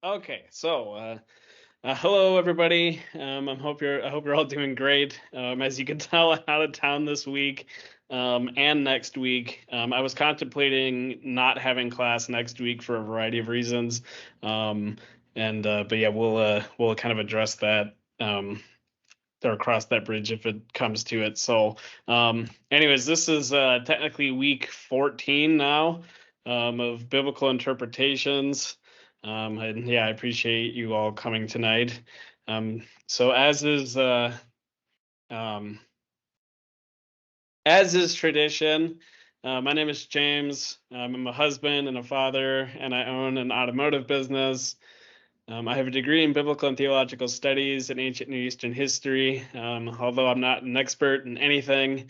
Okay, so hello everybody. I hope you're all doing great. As you can tell, I'm out of town this week and next week. I was contemplating not having class next week for a variety of reasons. Um, but yeah, we'll kind of address that or cross that bridge if it comes to it. So, anyways, this is technically week 14 now of biblical interpretations. And yeah, I appreciate you all coming tonight. So um, as is tradition, my name is James. I'm a husband and a father, and I own an automotive business. I have a degree in biblical and theological studies and ancient Near Eastern history, although I'm not an expert in anything.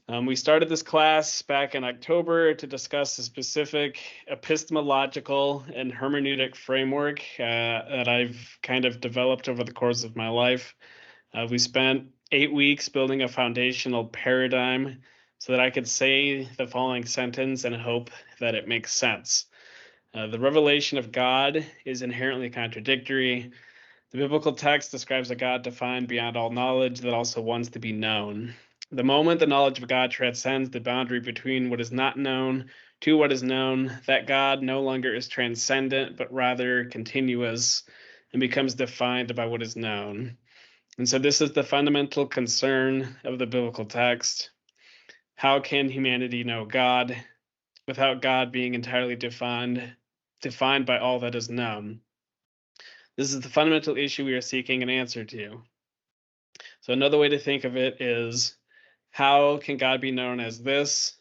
We started this class back in October to discuss a specific epistemological and hermeneutic framework that I've kind of developed over the course of my life. We spent 8 weeks building a foundational paradigm so that I could say the following sentence and hope that it makes sense. The revelation of God is inherently contradictory. The biblical text describes a God defined beyond all knowledge that also wants to be known. The moment the knowledge of God transcends the boundary between what is not known to what is known, that God no longer is transcendent, but rather continuous and becomes defined by what is known. And so, this is the fundamental concern of the biblical text. How can humanity know God without God being entirely defined by all that is known? This is the fundamental issue we are seeking an answer to. So another way to think of it is, how can God be known as this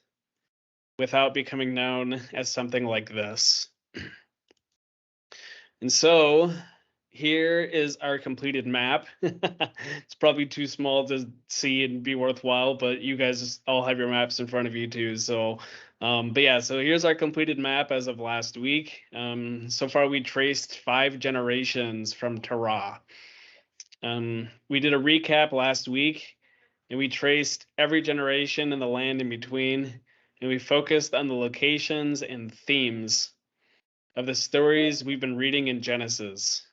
without becoming known as something like this? And so here is our completed map. It's probably too small to see and be worthwhile, but you guys all have your maps in front of you too. So, but yeah, so here's our completed map as of last week. So far, we traced 5 generations from Terah. We did a recap last week, and we traced every generation and the land in between, and we focused on the locations and themes of the stories we've been reading in Genesis.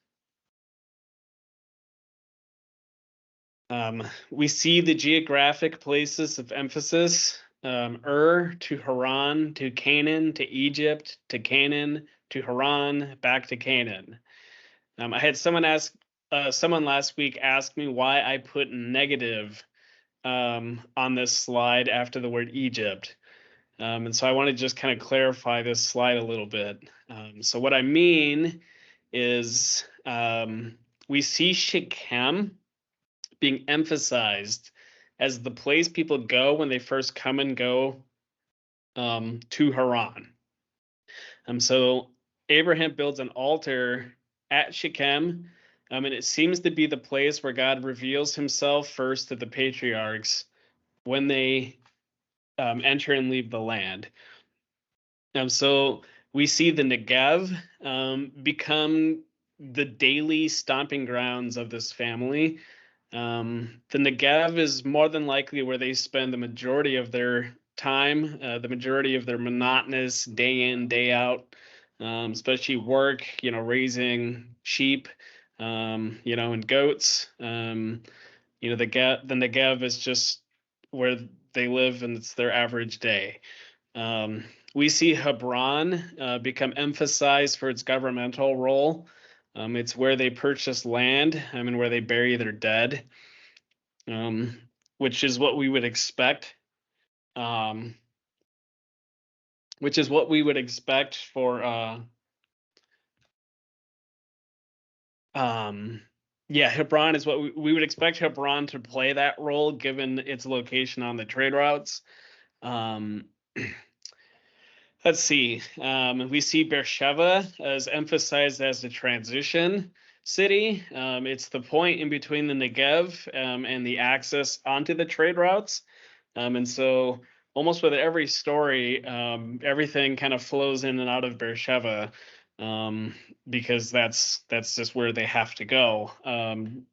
We see the geographic places of emphasis, to Haran, to Canaan, to Egypt, to Canaan, to Haran, back to Canaan. I had someone last week ask me why I put negative on this slide after the word Egypt. And so I want to just kind of clarify this slide a little bit. So what I mean is we see Shechem being emphasized as the place people go when they first come and go to Haran. So Abraham builds an altar at Shechem, and it seems to be the place where God reveals himself first to the patriarchs when they enter and leave the land. So we see the Negev become the daily stomping grounds of this family. The Negev is more than likely where they spend the majority of their time, the majority of their monotonous day in, day out, especially work, raising sheep, and goats. The Negev is just where they live, and it's their average day. We see Hebron become emphasized for its governmental role. It's where they purchase land, and where they bury their dead, which is what we would expect. Which is what we would expect for Hebron is what we would expect Hebron to play that role given its location on the trade routes. Let's see. We see Beersheba as emphasized as the transition city. It's the point in between the Negev and the access onto the trade routes. And so almost with every story, everything kind of flows in and out of Beersheba, because that's just where they have to go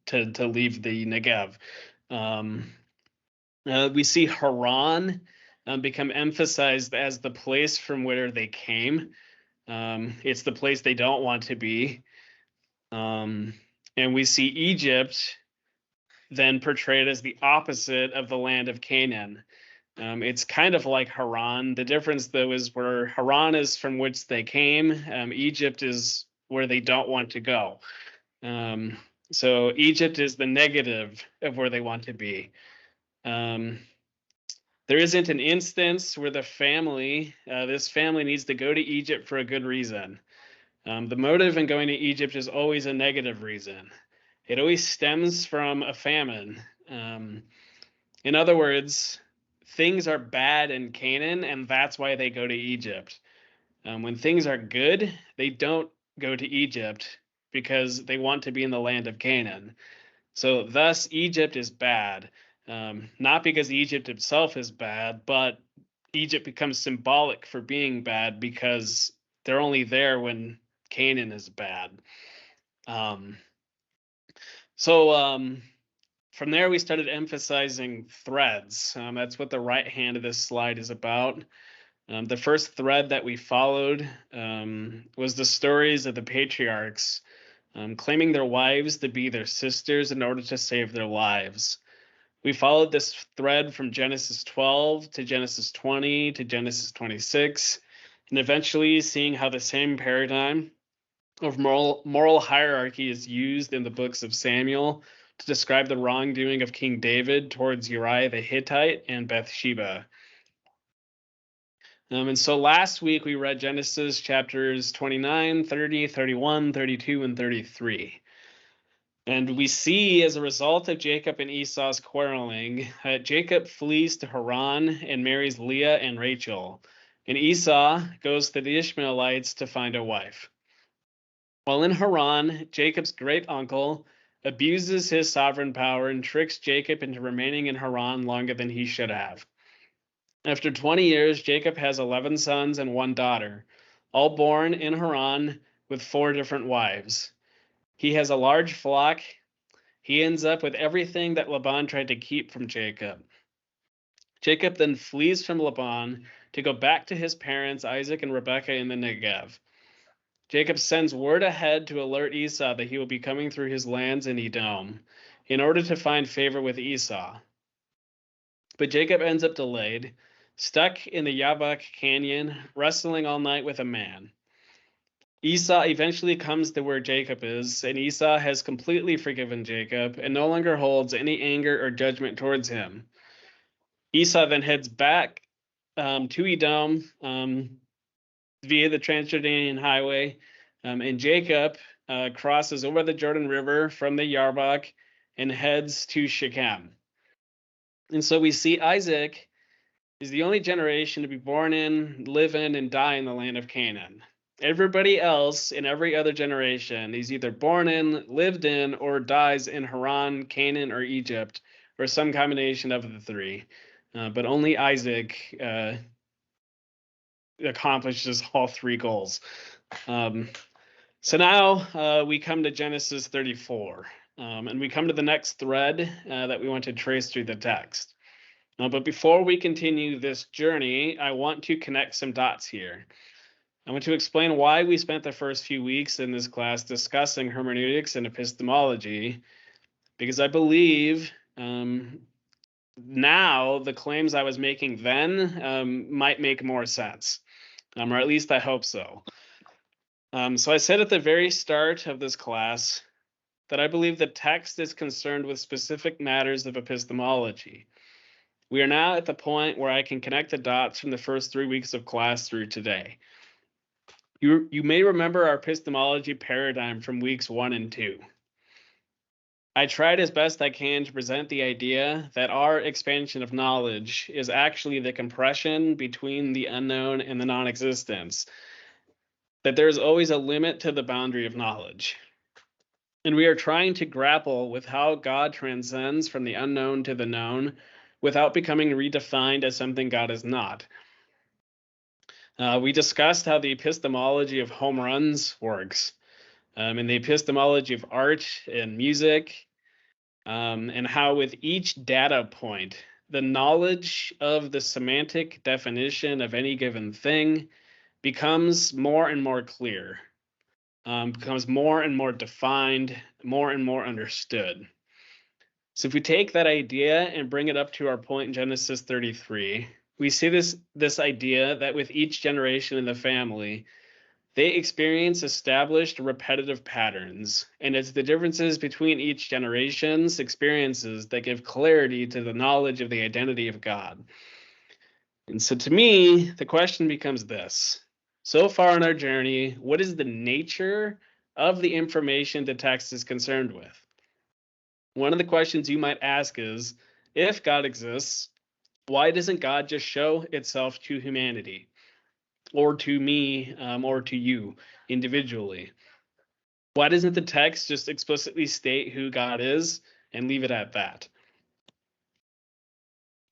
to leave the Negev. We see Haran become emphasized as the place from where they came. It's the place they don't want to be. And we see Egypt then portrayed as the opposite of the land of Canaan. It's kind of like Haran. The difference, though, is where Haran is from which they came, Egypt is where they don't want to go. So Egypt is the negative of where they want to be. There isn't an instance where this family needs to go to Egypt for a good reason. The motive in going to Egypt is always a negative reason. It always stems from a famine. In other words, things are bad in Canaan, and that's why they go to Egypt. When things are good, they don't go to Egypt because they want to be in the land of Canaan. So thus, Egypt is bad, not because Egypt itself is bad, but Egypt becomes symbolic for being bad because they're only there when Canaan is bad. From there, we started emphasizing threads. That's what the right hand of this slide is about. The first thread that we followed was the stories of the patriarchs claiming their wives to be their sisters in order to save their lives. We followed this thread from Genesis 12 to Genesis 20 to Genesis 26, and eventually seeing how the same paradigm of moral hierarchy is used in the books of Samuel to describe the wrongdoing of King David towards Uriah the Hittite and Bathsheba. And so last week we read Genesis chapters 29, 30, 31, 32, and 33. And we see, as a result of Jacob and Esau's quarreling, Jacob flees to Haran and marries Leah and Rachel. And Esau goes to the Ishmaelites to find a wife. While in Haran, Jacob's great uncle abuses his sovereign power and tricks Jacob into remaining in Haran longer than he should have. After 20 years, Jacob has 11 sons and 1 daughter, all born in Haran with 4 different wives. He has a large flock. He ends up with everything that Laban tried to keep from Jacob. Jacob then flees from Laban to go back to his parents, Isaac and Rebekah, in the Negev. Jacob sends word ahead to alert Esau that he will be coming through his lands in Edom in order to find favor with Esau. But Jacob ends up delayed, stuck in the Yabok Canyon, wrestling all night with a man. Esau eventually comes to where Jacob is, and Esau has completely forgiven Jacob and no longer holds any anger or judgment towards him. Esau then heads back to Edom via the Trans-Jordanian Highway, and Jacob crosses over the Jordan River from the Yabok and heads to Shechem. And so we see Isaac is the only generation to be born in, live in, and die in the land of Canaan. Everybody else in every other generation is either born in, lived in, or dies in Haran, Canaan, or Egypt, or some combination of the 3. But only Isaac accomplishes all 3 goals. So now we come to Genesis 34, and we come to the next thread that we want to trace through the text. But before we continue this journey, I want to connect some dots here. I want to explain why we spent the first few weeks in this class discussing hermeneutics and epistemology, because I believe now the claims I was making then might make more sense, or at least I hope so. So I said at the very start of this class that I believe the text is concerned with specific matters of epistemology. We are now at the point where I can connect the dots from the first 3 weeks of class through today. You may remember our epistemology paradigm from weeks 1 and 2. I tried as best I can to present the idea that our expansion of knowledge is actually the compression between the unknown and the non-existence, that there is always a limit to the boundary of knowledge. And we are trying to grapple with how God transcends from the unknown to the known without becoming redefined as something God is not. We discussed how the epistemology of home runs works, and the epistemology of art and music, and how with each data point, the knowledge of the semantic definition of any given thing becomes more and more clear, becomes more and more defined, more and more understood. So if we take that idea and bring it up to our point in Genesis 33, we see this idea that with each generation in the family, they experience established repetitive patterns, and it's the differences between each generation's experiences that give clarity to the knowledge of the identity of God. And so to me, the question becomes this. So far in our journey, what is the nature of the information the text is concerned with? One of the questions you might ask is, if God exists, why doesn't God just show itself to humanity, or to me, or to you individually? Why doesn't the text just explicitly state who God is and leave it at that?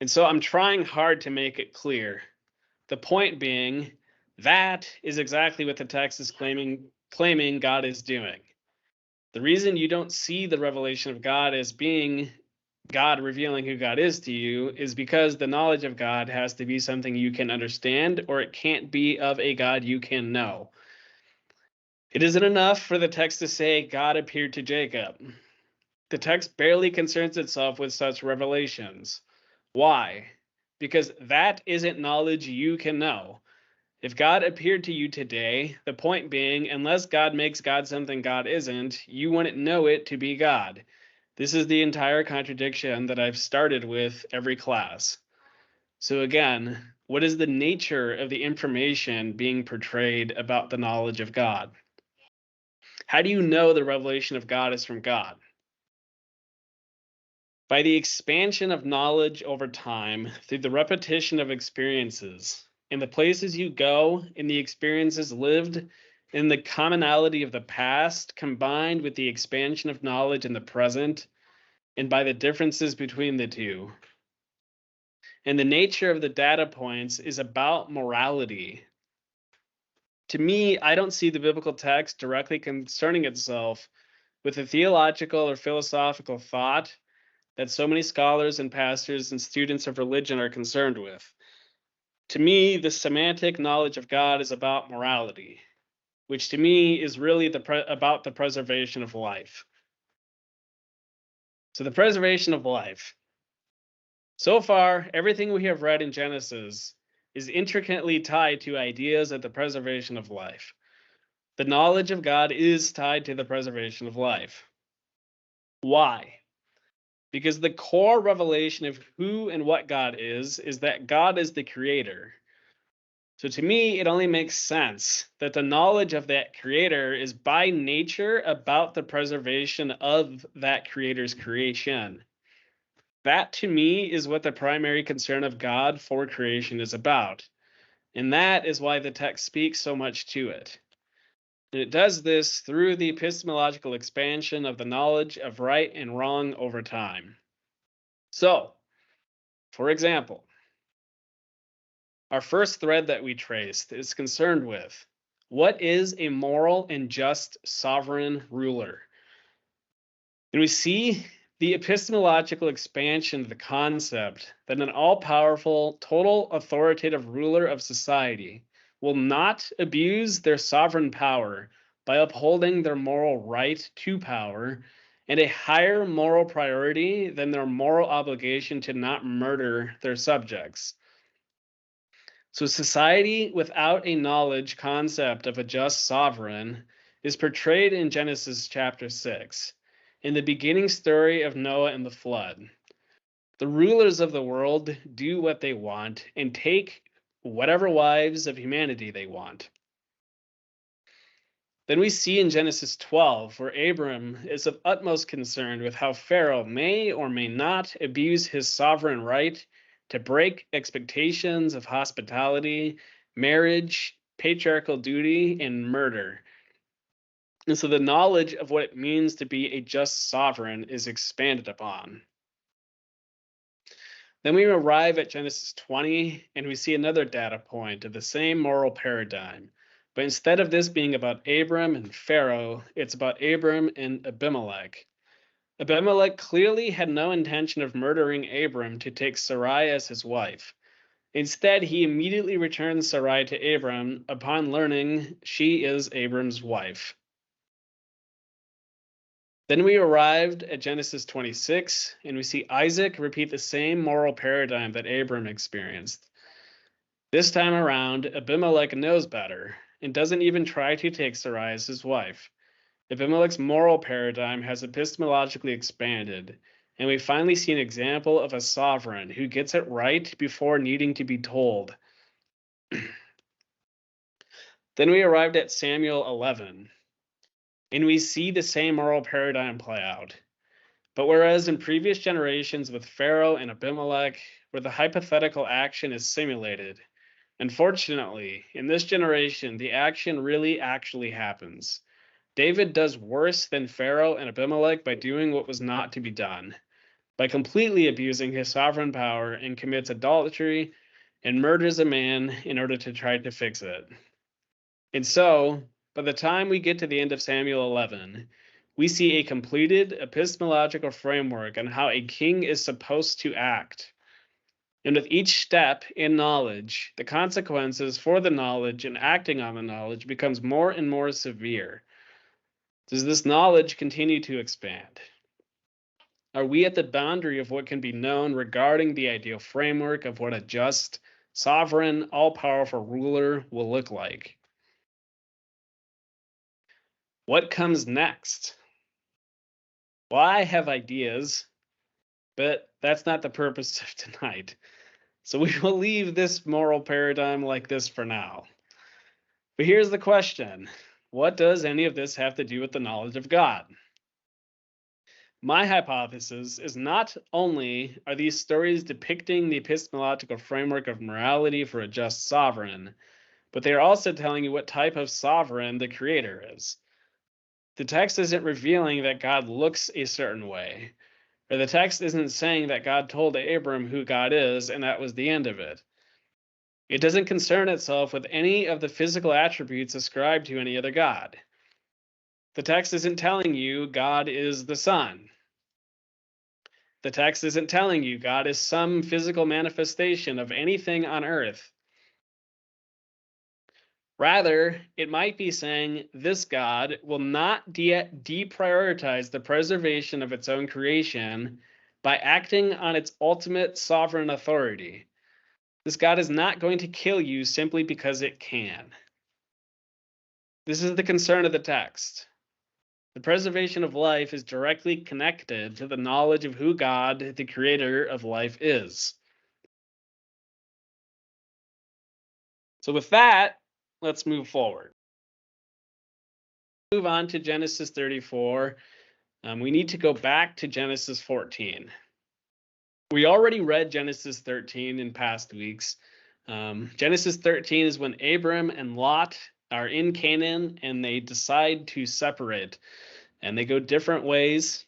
And so I'm trying hard to make it clear. The point being, that is exactly what the text is claiming God is doing. The reason you don't see the revelation of God as being God revealing who God is to you is because the knowledge of God has to be something you can understand, or it can't be of a God you can know. It isn't enough for the text to say God appeared to Jacob. The text barely concerns itself with such revelations. Why? Because that isn't knowledge you can know. If God appeared to you today, the point being, unless God makes God something God isn't, you wouldn't know it to be God. This is the entire contradiction that I've started with every class. So again, what is the nature of the information being portrayed about the knowledge of God? How do you know the revelation of God is from God? By the expansion of knowledge over time through the repetition of experiences. In the places you go, in the experiences lived, in the commonality of the past, combined with the expansion of knowledge in the present, and by the differences between the two. And the nature of the data points is about morality. To me, I don't see the biblical text directly concerning itself with a theological or philosophical thought that so many scholars and pastors and students of religion are concerned with. To me, the semantic knowledge of God is about morality, which to me is really about the preservation of life. So the preservation of life. So far, everything we have read in Genesis is intricately tied to ideas of the preservation of life. The knowledge of God is tied to the preservation of life. Why? Because the core revelation of who and what God is that God is the creator. So to me, it only makes sense that the knowledge of that creator is by nature about the preservation of that creator's creation. That to me is what the primary concern of God for creation is about. And that is why the text speaks so much to it. And it does this through the epistemological expansion of the knowledge of right and wrong over time. So, for example, our first thread that we traced is concerned with what is a moral and just sovereign ruler? And we see the epistemological expansion of the concept that an all-powerful, total authoritative ruler of society will not abuse their sovereign power by upholding their moral right to power and a higher moral priority than their moral obligation to not murder their subjects. So society without a knowledge concept of a just sovereign is portrayed in Genesis chapter 6, in the beginning story of Noah and the flood. The rulers of the world do what they want and take whatever wives of humanity they want. Then we see in Genesis 12, where Abram is of utmost concern with how Pharaoh may or may not abuse his sovereign right to break expectations of hospitality, marriage, patriarchal duty, and murder. And so the knowledge of what it means to be a just sovereign is expanded upon. Then we arrive at Genesis 20, and we see another data point of the same moral paradigm. But instead of this being about Abram and Pharaoh, it's about Abram and Abimelech. Abimelech clearly had no intention of murdering Abram to take Sarai as his wife. Instead, he immediately returns Sarai to Abram upon learning she is Abram's wife. Then we arrived at Genesis 26, and we see Isaac repeat the same moral paradigm that Abram experienced. This time around, Abimelech knows better and doesn't even try to take Sarai as his wife. Abimelech's moral paradigm has epistemologically expanded, and we finally see an example of a sovereign who gets it right before needing to be told. Then we arrived at Samuel 11, and we see the same moral paradigm play out. But whereas in previous generations with Pharaoh and Abimelech, where the hypothetical action is simulated, unfortunately, in this generation, the action really actually happens. David does worse than Pharaoh and Abimelech by doing what was not to be done, by completely abusing his sovereign power, and commits adultery and murders a man in order to try to fix it. And so, by the time we get to the end of Samuel 11, we see a completed epistemological framework on how a king is supposed to act. And with each step in knowledge, the consequences for the knowledge and acting on the knowledge becomes more and more severe. Does this knowledge continue to expand? Are we at the boundary of what can be known regarding the ideal framework of what a just, sovereign, all-powerful ruler will look like? What comes next? Well, I have ideas, but that's not the purpose of tonight. So we will leave this moral paradigm like this for now. But here's the question. What does any of this have to do with the knowledge of God? My hypothesis is not only are these stories depicting the epistemological framework of morality for a just sovereign, but they are also telling you what type of sovereign the Creator is. The text isn't revealing that God looks a certain way, or the text isn't saying that God told Abram who God is and that was the end of it. It doesn't concern itself with any of the physical attributes ascribed to any other God. The text isn't telling you God is the sun. The text isn't telling you God is some physical manifestation of anything on earth. Rather, it might be saying this God will not deprioritize the preservation of its own creation by acting on its ultimate sovereign authority. This God is not going to kill you simply because it can. This is the concern of the text. The preservation of life is directly connected to the knowledge of who God, the creator of life, is. So with that, let's move forward. Move on to Genesis 34. We need to go back to Genesis 14. We already read Genesis 13 in past weeks. Genesis 13 is when Abram and Lot are in Canaan and they decide to separate. And they go different ways.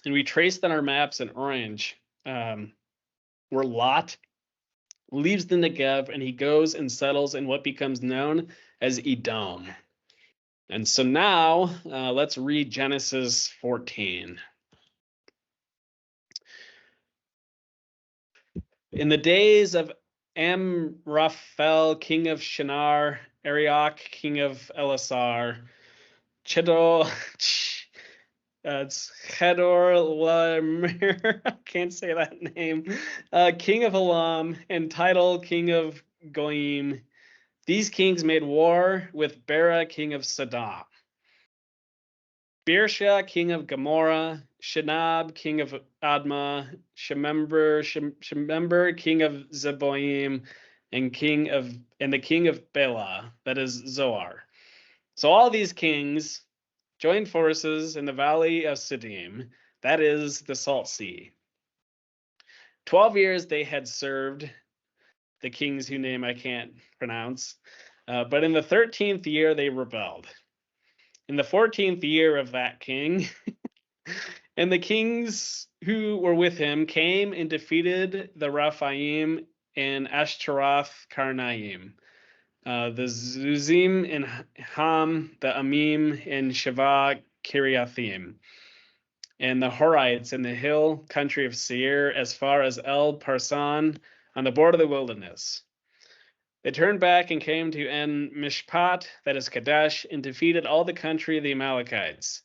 And we traced on our maps in orange where Lot leaves the Negev and he goes and settles in what becomes known as Edom. And so now let's read Genesis 14. In the days of Amraphel, king of Shinar, Arioch, king of Elasar, it's Chedor, I can't say that name, king of Elam, and Tidal, king of Goyim. These kings made war with Bera, king of Sodom. Birsha, king of Gomorrah, Shinab, king of Admah, Shemember, king of Zeboim, and the king of Bela, that is Zoar. So all these kings joined forces in the valley of Siddim, that is the Salt Sea. 12 years they had served the kings whose name I can't pronounce, but in the 13th year they rebelled. In the 14th year of that king, and the kings who were with him came and defeated the Rephaim and Ashtaroth Karnaim, the Zuzim and Ham, the Amim and Shavah Kiriathim, and the Horites in the hill country of Seir as far as El Parsan on the border of the wilderness. They turned back and came to En Mishpat, that is Kadesh, and defeated all the country of the Amalekites,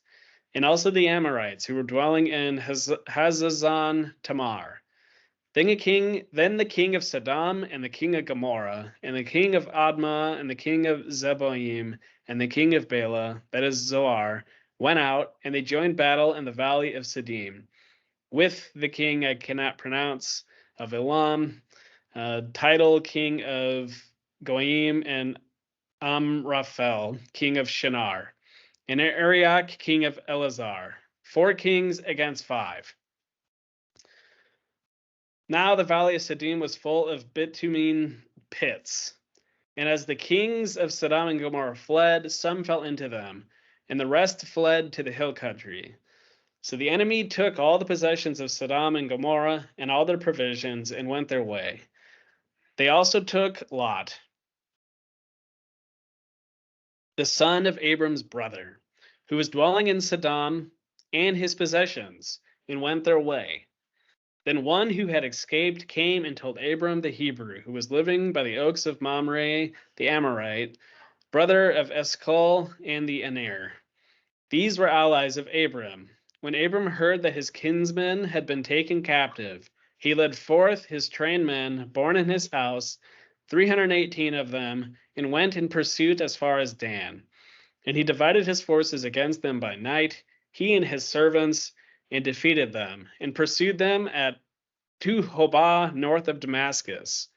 and also the Amorites who were dwelling in Hazazon Tamar. Then the king of Sodom and the king of Gomorrah, and the king of Admah and the king of Zeboim and the king of Bela, that is Zoar, went out, and they joined battle in the valley of Siddim, with the king I cannot pronounce of Elam, Tidal king of Goyim, and Amraphel king of Shinar, and Arioch king of Elazar. 4 kings against 5. Now the valley of Siddim was full of bitumen pits, and as the kings of Sodom and Gomorrah fled, some fell into them, and the rest fled to the hill country. So the enemy took all the possessions of Sodom and Gomorrah and all their provisions and went their way. They also took Lot, the son of Abram's brother, who was dwelling in Sodom, and his possessions, and went their way. Then one who had escaped came and told Abram the Hebrew, who was living by the oaks of Mamre the Amorite, brother of Eshcol and the Aner. These were allies of Abram. When Abram heard that his kinsmen had been taken captive, he led forth his trained men, born in his house, 318 of them, and went in pursuit as far as Dan. And he divided his forces against them by night, he and his servants, and defeated them, and pursued them to Hobah north of Damascus.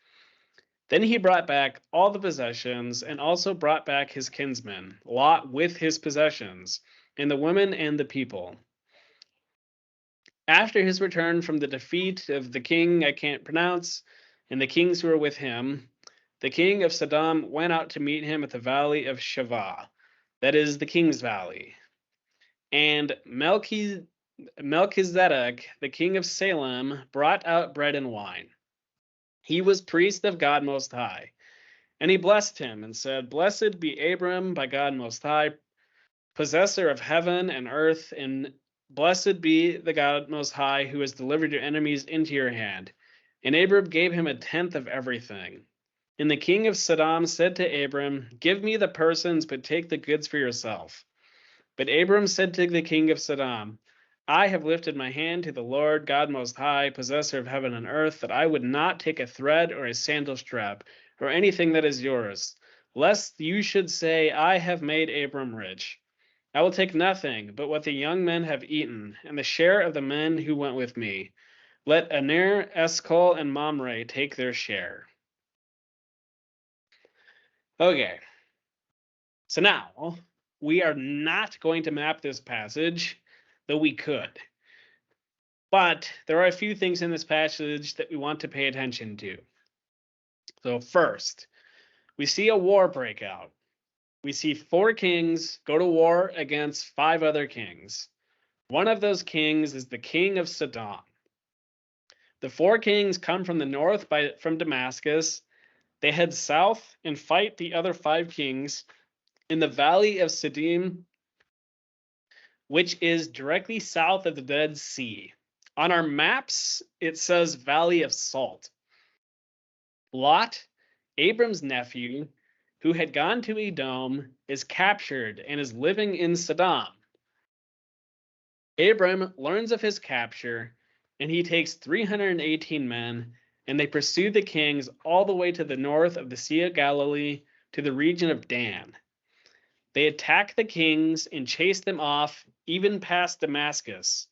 Then he brought back all the possessions, and also brought back his kinsman, Lot with his possessions, and the women and the people. After his return from the defeat of the king I can't pronounce, and the kings who were with him, the king of Sodom went out to meet him at the valley of Shavah, that is the king's valley. And Melchizedek, the king of Salem, brought out bread and wine. He was priest of God Most High. And he blessed him and said, Blessed be Abram by God Most High, possessor of heaven and earth, and blessed be the God Most High, who has delivered your enemies into your hand. And Abram gave him 1/10 of everything. And the king of Sodom said to Abram, Give me the persons, but take the goods for yourself. But Abram said to the king of Sodom, I have lifted my hand to the Lord God Most High, possessor of heaven and earth, that I would not take a thread or a sandal strap, or anything that is yours, lest you should say, I have made Abram rich. I will take nothing but what the young men have eaten, and the share of the men who went with me. Let Aner, Eshcol, and Mamre take their share. Okay, so now we are not going to map this passage, though we could. But there are a few things in this passage that we want to pay attention to. So first, we see a war break out. We see 4 kings go to war against 5 other kings. One of those kings is the king of Sodom. The 4 kings come from the north from Damascus. They head south and fight the other 5 kings in the valley of Siddim, which is directly south of the Dead Sea. On our maps, it says Valley of Salt. Lot, Abram's nephew, who had gone to Edom, is captured and is living in Sodom. Abram learns of his capture, and he takes 318 men, and they pursue the kings all the way to the north of the Sea of Galilee to the region of Dan. They attack the kings and chase them off, even past Damascus.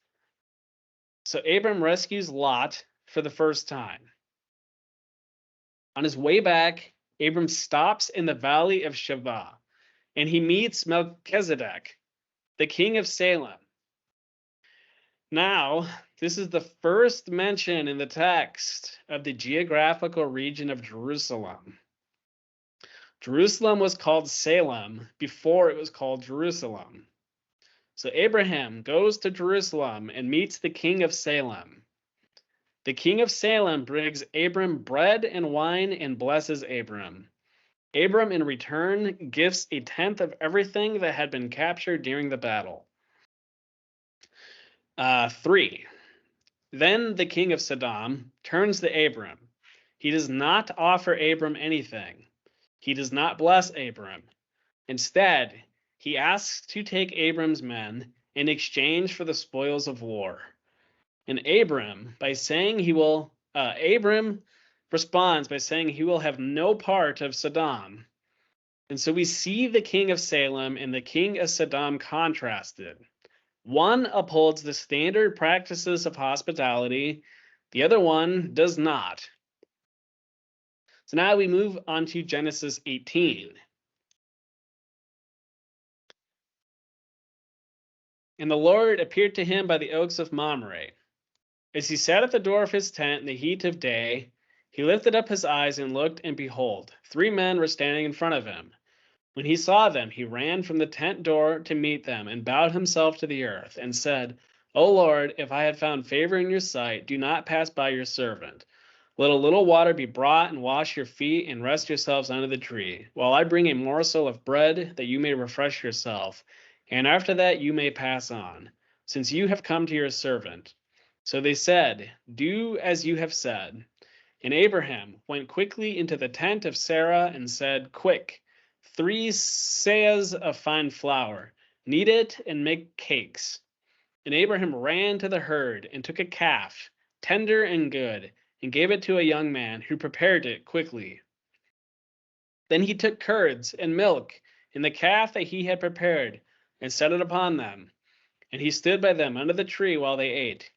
So Abram rescues Lot for the first time. On his way back, Abram stops in the valley of Shavah, and he meets Melchizedek, the king of Salem. Now, this is the first mention in the text of the geographical region of Jerusalem. Jerusalem was called Salem before it was called Jerusalem. So Abraham goes to Jerusalem and meets the king of Salem. The king of Salem brings Abram bread and wine and blesses Abram. Abram, in return, gives 1/10 of everything that had been captured during the battle. 3. Then the king of Sodom turns to Abram. He does not offer Abram anything. He does not bless Abram. Instead, he asks to take Abram's men in exchange for the spoils of war. And Abram responds by saying he will have no part of Sodom. And so we see the king of Salem and the king of Sodom contrasted. One upholds the standard practices of hospitality, the other one does not. So now we move on to Genesis 18. And the Lord appeared to him by the oaks of Mamre. As he sat at the door of his tent in the heat of day, he lifted up his eyes and looked, and behold, 3 men were standing in front of him. When he saw them, he ran from the tent door to meet them, and bowed himself to the earth, and said, O Lord, if I had found favor in your sight, do not pass by your servant. Let a little water be brought, and wash your feet, and rest yourselves under the tree, while I bring a morsel of bread, that you may refresh yourself, and after that you may pass on, since you have come to your servant. So they said, Do as you have said. And Abraham went quickly into the tent of Sarah and said, Quick, 3 seahs of fine flour, knead it and make cakes. And Abraham ran to the herd and took a calf, tender and good, and gave it to a young man who prepared it quickly. Then he took curds and milk and the calf that he had prepared and set it upon them. And he stood by them under the tree while they ate.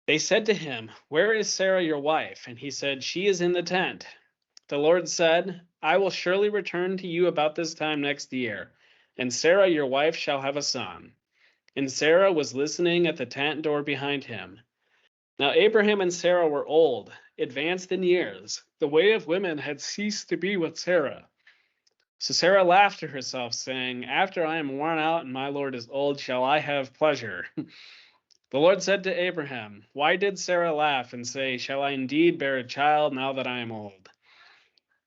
They said to him, Where is Sarah your wife? And he said, She is in the tent. The Lord said, I will surely return to you about this time next year, and Sarah your wife shall have a son. And Sarah was listening at the tent door behind him. Now Abraham and Sarah were old, advanced in years. The way of women had ceased to be with Sarah. So Sarah laughed to herself, saying, After I am worn out and my Lord is old, shall I have pleasure? The Lord said to Abraham, Why did Sarah laugh and say, Shall I indeed bear a child now that I am old?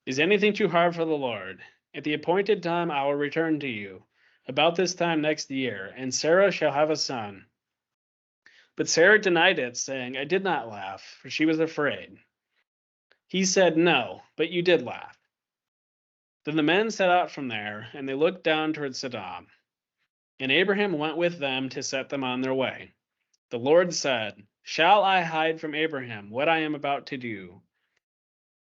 Is anything too hard for the Lord? At the appointed time I will return to you, about this time next year, and Sarah shall have a son. But Sarah denied it, saying, I did not laugh, for she was afraid. He said, No, but you did laugh. Then the men set out from there, and they looked down toward Sodom. And Abraham went with them to set them on their way. The Lord said, Shall I hide from Abraham what I am about to do?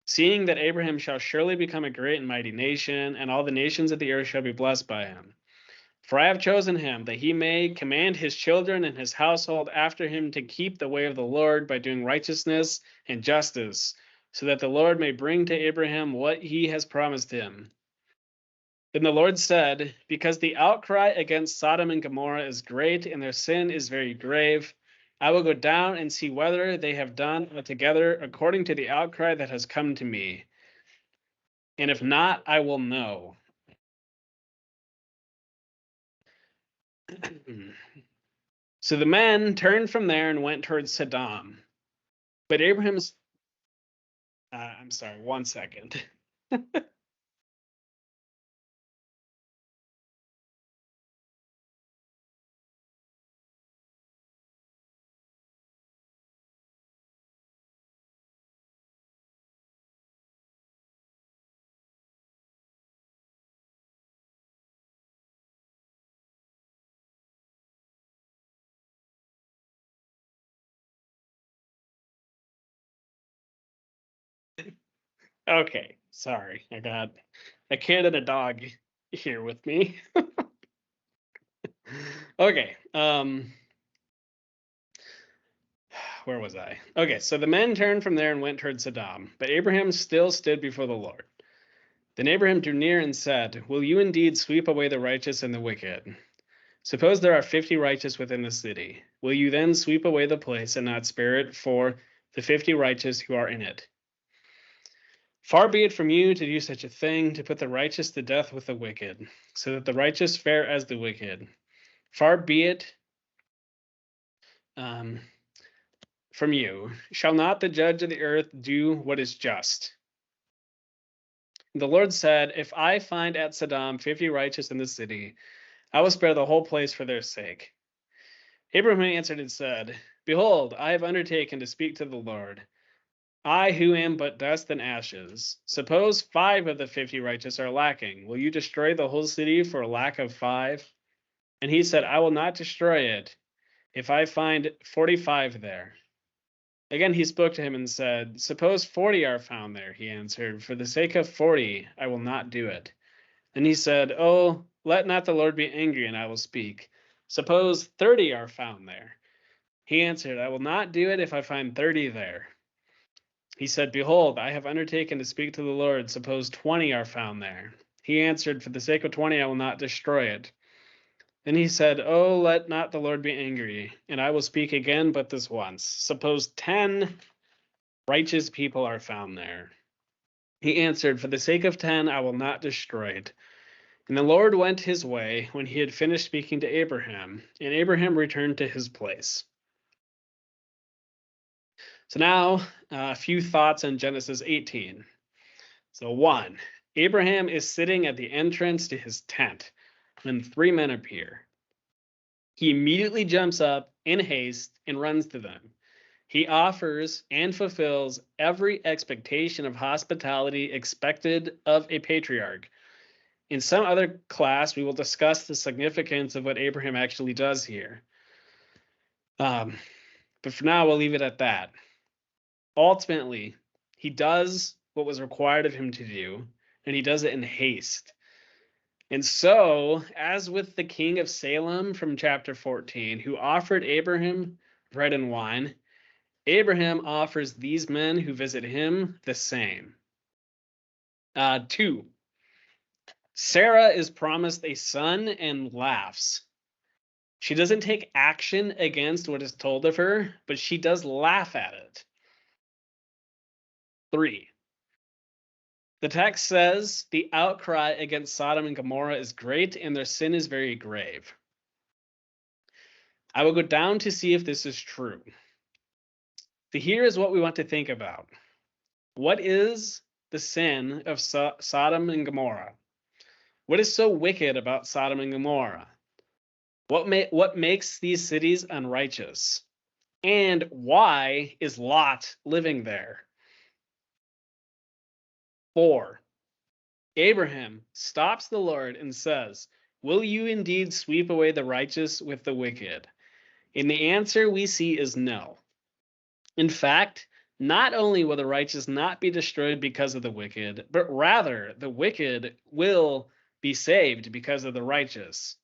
Seeing that Abraham shall surely become a great and mighty nation, and all the nations of the earth shall be blessed by him. For I have chosen him, that he may command his children and his household after him to keep the way of the Lord by doing righteousness and justice, so that the Lord may bring to Abraham what he has promised him. Then the Lord said, Because the outcry against Sodom and Gomorrah is great, and their sin is very grave, I will go down and see whether they have done altogether according to the outcry that has come to me. And if not, I will know. So the men turned from there and went towards Sodom. But Abraham's, I'm sorry, 1 second. Okay, sorry. I got a kid and a dog here with me. Okay, where was I? Okay, so the men turned from there and went toward Sodom, but Abraham still stood before the Lord. Then Abraham drew near and said, Will you indeed sweep away the righteous and the wicked? Suppose there are 50 righteous within the city. Will you then sweep away the place and not spare it for the 50 righteous who are in it? Far be it from you to do such a thing, to put the righteous to death with the wicked, so that the righteous fare as the wicked. Far be it from you. Shall not the judge of the earth do what is just? The Lord said, If I find at Sodom 50 righteous in the city, I will spare the whole place for their sake. Abraham answered and said, Behold, I have undertaken to speak to the Lord. I who am but dust and ashes. Suppose 5 of the 50 righteous are lacking. Will you destroy the whole city for lack of 5? And he said, I will not destroy it if I find 45 there. Again he spoke to him and said, Suppose 40 are found there. He answered, For the sake of 40, I will not do it. And he said, Oh, let not the Lord be angry, and I will speak. Suppose 30 are found there. He answered, I will not do it if I find 30 there. He said, Behold, I have undertaken to speak to the Lord. Suppose 20 are found there. He answered, For the sake of 20, I will not destroy it. Then he said, Oh, let not the Lord be angry, and I will speak again but this once. Suppose 10 righteous people are found there. He answered, For the sake of 10, I will not destroy it. And the Lord went his way when he had finished speaking to Abraham, and Abraham returned to his place. So now, a few thoughts on Genesis 18. So 1, Abraham is sitting at the entrance to his tent when 3 men appear. He immediately jumps up in haste and runs to them. He offers and fulfills every expectation of hospitality expected of a patriarch. In some other class, we will discuss the significance of what Abraham actually does here. But for now, we'll leave it at that. Ultimately, he does what was required of him to do, and he does it in haste. And so, as with the king of Salem from chapter 14, who offered Abraham bread and wine, Abraham offers these men who visit him the same. 2, Sarah is promised a son and laughs. She doesn't take action against what is told of her, but she does laugh at it. 3, the text says the outcry against Sodom and Gomorrah is great and their sin is very grave. I will go down to see if this is true. So here is what we want to think about. What is the sin of Sodom and Gomorrah? What is so wicked about Sodom and Gomorrah? What makes these cities unrighteous? And why is Lot living there? 4, Abraham stops the Lord and says, Will you indeed sweep away the righteous with the wicked? And the answer we see is no. In fact, not only will the righteous not be destroyed because of the wicked, but rather the wicked will be saved because of the righteous.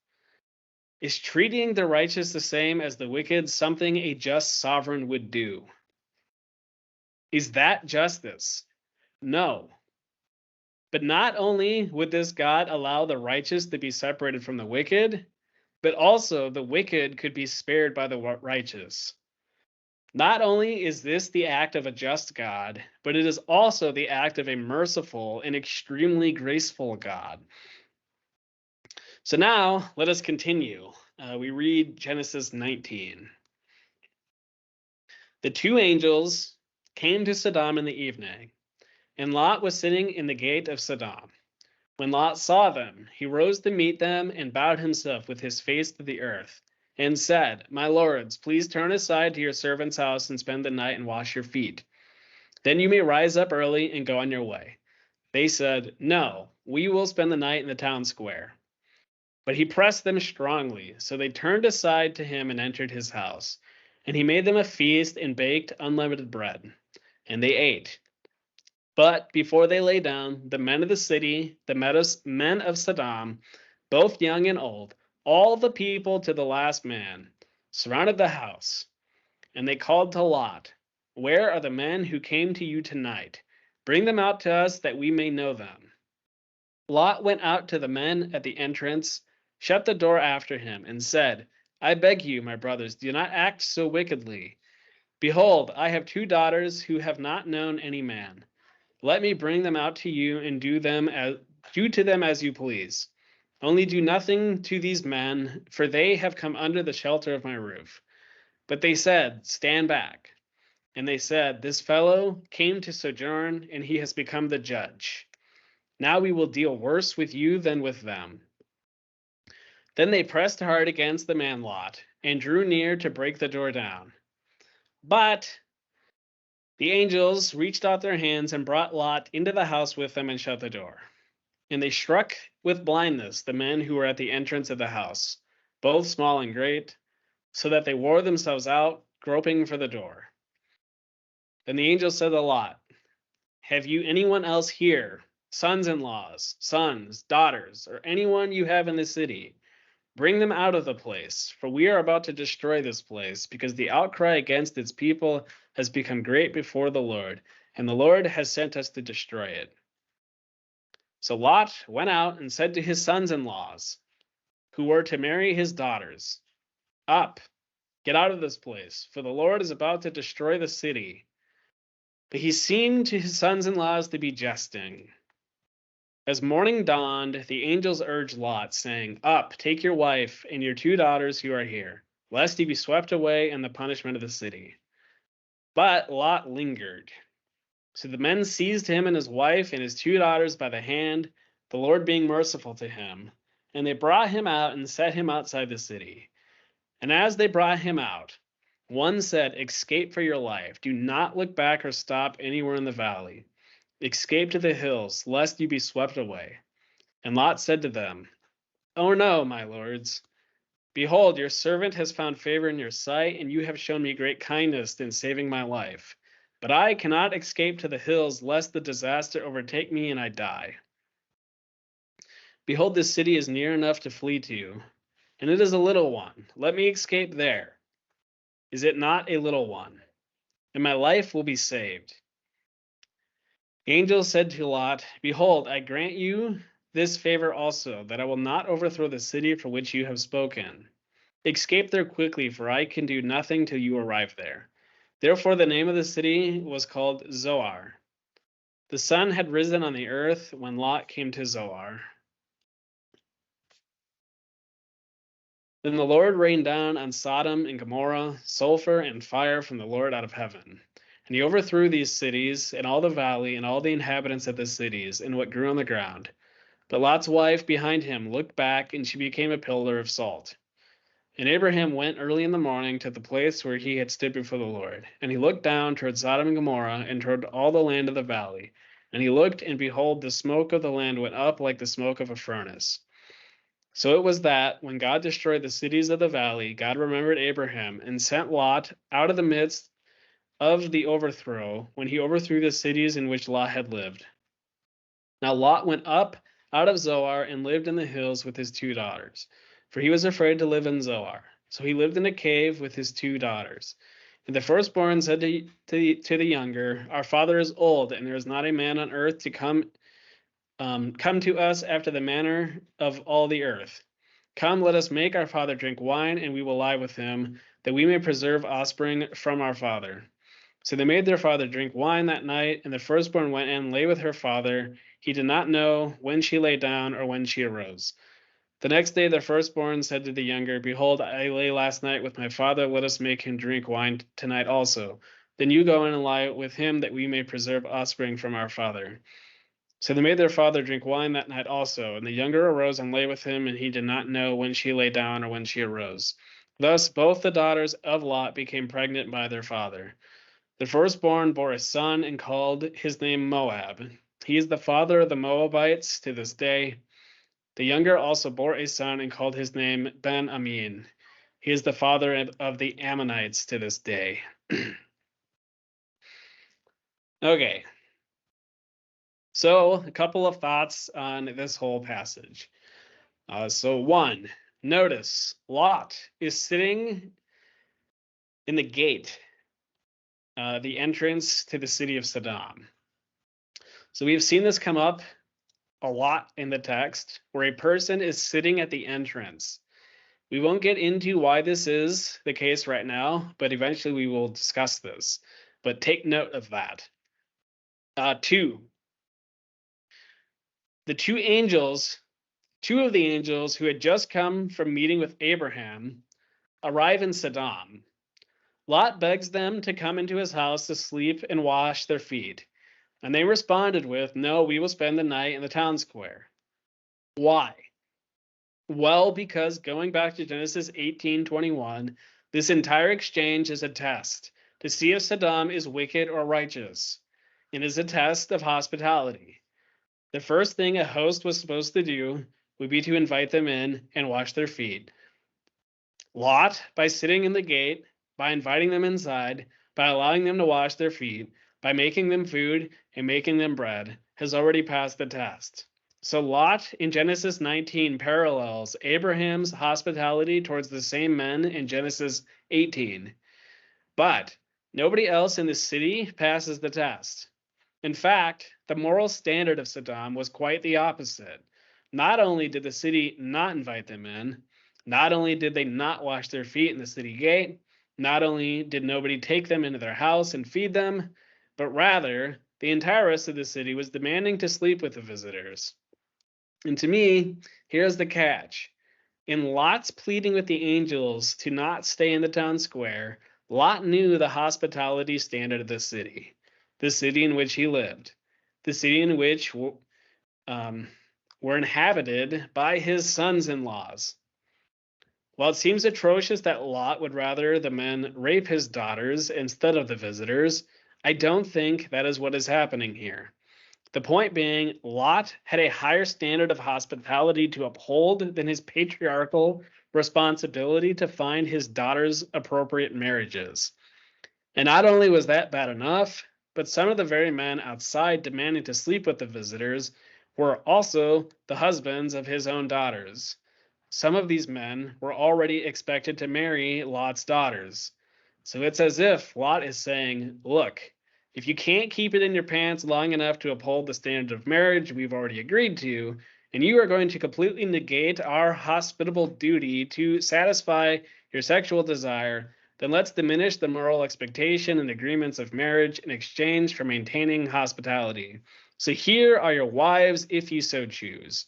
Is treating the righteous the same as the wicked something a just sovereign would do? Is that justice? No. But not only would this God allow the righteous to be separated from the wicked, but also the wicked could be spared by the righteous. Not only is this the act of a just God, but it is also the act of a merciful and extremely graceful God. So now let us continue. We read Genesis 19. The 2 angels came to Sodom in the evening, and Lot was sitting in the gate of Sodom. When Lot saw them, he rose to meet them and bowed himself with his face to the earth, and said, My lords, please turn aside to your servant's house and spend the night and wash your feet. Then you may rise up early and go on your way. They said, No, we will spend the night in the town square. But he pressed them strongly, so they turned aside to him and entered his house. And he made them a feast and baked unleavened bread. And they ate. But before they lay down, the men of the city, the men of Sodom, both young and old, all the people to the last man, surrounded the house. And they called to Lot, Where are the men who came to you tonight? Bring them out to us that we may know them. Lot went out to the men at the entrance, shut the door after him, and said, I beg you, my brothers, do not act so wickedly. Behold, I have 2 daughters who have not known any man. Let me bring them out to you and do to them as you please. Only do nothing to these men, for they have come under the shelter of my roof. But they said, Stand back. And they said, This fellow came to sojourn, and he has become the judge. Now we will deal worse with you than with them. Then they pressed hard against the man Lot, and drew near to break the door down. But The angels reached out their hands and brought Lot into the house with them and shut the door. And they struck with blindness the men who were at the entrance of the house, both small and great, so that they wore themselves out, groping for the door. Then the angel said to Lot, "Have you anyone else here, sons-in-laws, sons, daughters, or anyone you have in the city? Bring them out of the place, for we are about to destroy this place, because the outcry against its people has become great before the Lord, and the Lord has sent us to destroy it." So Lot went out and said to his sons-in-laws, who were to marry his daughters, "Up, get out of this place, for the Lord is about to destroy the city." But he seemed to his sons-in-laws to be jesting. As morning dawned, the angels urged Lot, saying, "Up, take your wife and your 2 daughters who are here, lest he be swept away in the punishment of the city." But Lot lingered. So the men seized him and his wife and his 2 daughters by the hand, the Lord being merciful to him, and they brought him out and set him outside the city. And as they brought him out, one said, "Escape for your life. Do not look back or stop anywhere in the valley. Escape to the hills, lest you be swept away." And Lot said to them, "Oh no, my lords. Behold, your servant has found favor in your sight, and you have shown me great kindness in saving my life. But I cannot escape to the hills, lest the disaster overtake me and I die. Behold, this city is near enough to flee to, and it is a little one. Let me escape there. Is it not a little one? And my life will be saved." The angel said to Lot, "Behold, I grant you this favor also, that I will not overthrow the city for which you have spoken. Escape there quickly, for I can do nothing till you arrive there." Therefore the name of the city was called Zoar. The sun had risen on the earth when Lot came to Zoar. Then the Lord rained down on Sodom and Gomorrah sulfur and fire from the Lord out of heaven. And he overthrew these cities, and all the valley, and all the inhabitants of the cities, and what grew on the ground. But Lot's wife behind him looked back, and she became a pillar of salt. And Abraham went early in the morning to the place where he had stood before the Lord. And he looked down toward Sodom and Gomorrah, and toward all the land of the valley. And he looked, and behold, the smoke of the land went up like the smoke of a furnace. So it was that, when God destroyed the cities of the valley, God remembered Abraham, and sent Lot out of the midst of the overthrow, when he overthrew the cities in which Lot had lived. Now Lot went up out of Zoar and lived in the hills with his 2 daughters, for he was afraid to live in Zoar. So he lived in a cave with his 2 daughters. And the firstborn said to the younger, "Our father is old, and there is not a man on earth to come to us after the manner of all the earth. Come, let us make our father drink wine, and we will lie with him, that we may preserve offspring from our father." So they made their father drink wine that night, and the firstborn went in and lay with her father. He did not know when she lay down or when she arose. The next day the firstborn said to the younger, "Behold, I lay last night with my father. Let us make him drink wine tonight also. Then you go in and lie with him, that we may preserve offspring from our father." So they made their father drink wine that night also. And the younger arose and lay with him, and he did not know when she lay down or when she arose. Thus both the daughters of Lot became pregnant by their father. The firstborn bore a son and called his name Moab. He is the father of the Moabites to this day. The younger also bore a son and called his name Ben-Amin. He is the father of the Ammonites to this day. Okay, so a couple of thoughts on this whole passage. So one, notice Lot is sitting in the gate, the entrance to the city of Sodom. So we've seen this come up a lot in the text, where a person is sitting at the entrance. We won't get into why this is the case right now, but eventually we will discuss this. But take note of that. Two, two of the angels who had just come from meeting with Abraham arrive in Sodom. Lot begs them to come into his house to sleep and wash their feet. And they responded with, "No, we will spend the night in the town square." Why? Well, because going back to Genesis 18:21, this entire exchange is a test to see if Sodom is wicked or righteous, and is a test of hospitality. The first thing a host was supposed to do would be to invite them in and wash their feet. Lot, by sitting in the gate, by inviting them inside, by allowing them to wash their feet, by making them food and making them bread, has already passed the test. So Lot in Genesis 19 parallels Abraham's hospitality towards the same men in Genesis 18. But nobody else in the city passes the test. In fact, the moral standard of Sodom was quite the opposite. Not only did the city not invite them in, not only did they not wash their feet in the city gate, not only did nobody take them into their house and feed them, but rather the entire rest of the city was demanding to sleep with the visitors. And to me, here's the catch. In Lot's pleading with the angels to not stay in the town square, Lot knew the hospitality standard of the city in which he lived, the city in which were inhabited by his sons-in-laws. While it seems atrocious that Lot would rather the men rape his daughters instead of the visitors, I don't think that is what is happening here. The point being, Lot had a higher standard of hospitality to uphold than his patriarchal responsibility to find his daughters appropriate marriages. And not only was that bad enough, but some of the very men outside demanding to sleep with the visitors were also the husbands of his own daughters. Some of these men were already expected to marry Lot's daughters. So it's as if Lot is saying, look, if you can't keep it in your pants long enough to uphold the standard of marriage we've already agreed to, and you are going to completely negate our hospitable duty to satisfy your sexual desire, then let's diminish the moral expectation and agreements of marriage in exchange for maintaining hospitality. So here are your wives if you so choose.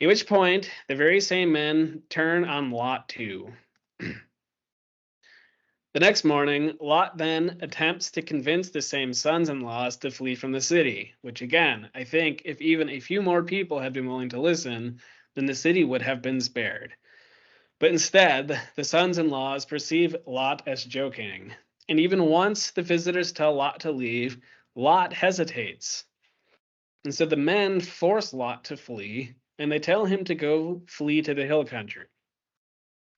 At which point, the very same men turn on Lot too. The next morning, Lot then attempts to convince the same sons-in-laws to flee from the city, which again, I think if even a few more people had been willing to listen, then the city would have been spared. But instead, the sons-in-laws perceive Lot as joking. And even once the visitors tell Lot to leave, Lot hesitates. And so the men force Lot to flee, and they tell him to go flee to the hill country.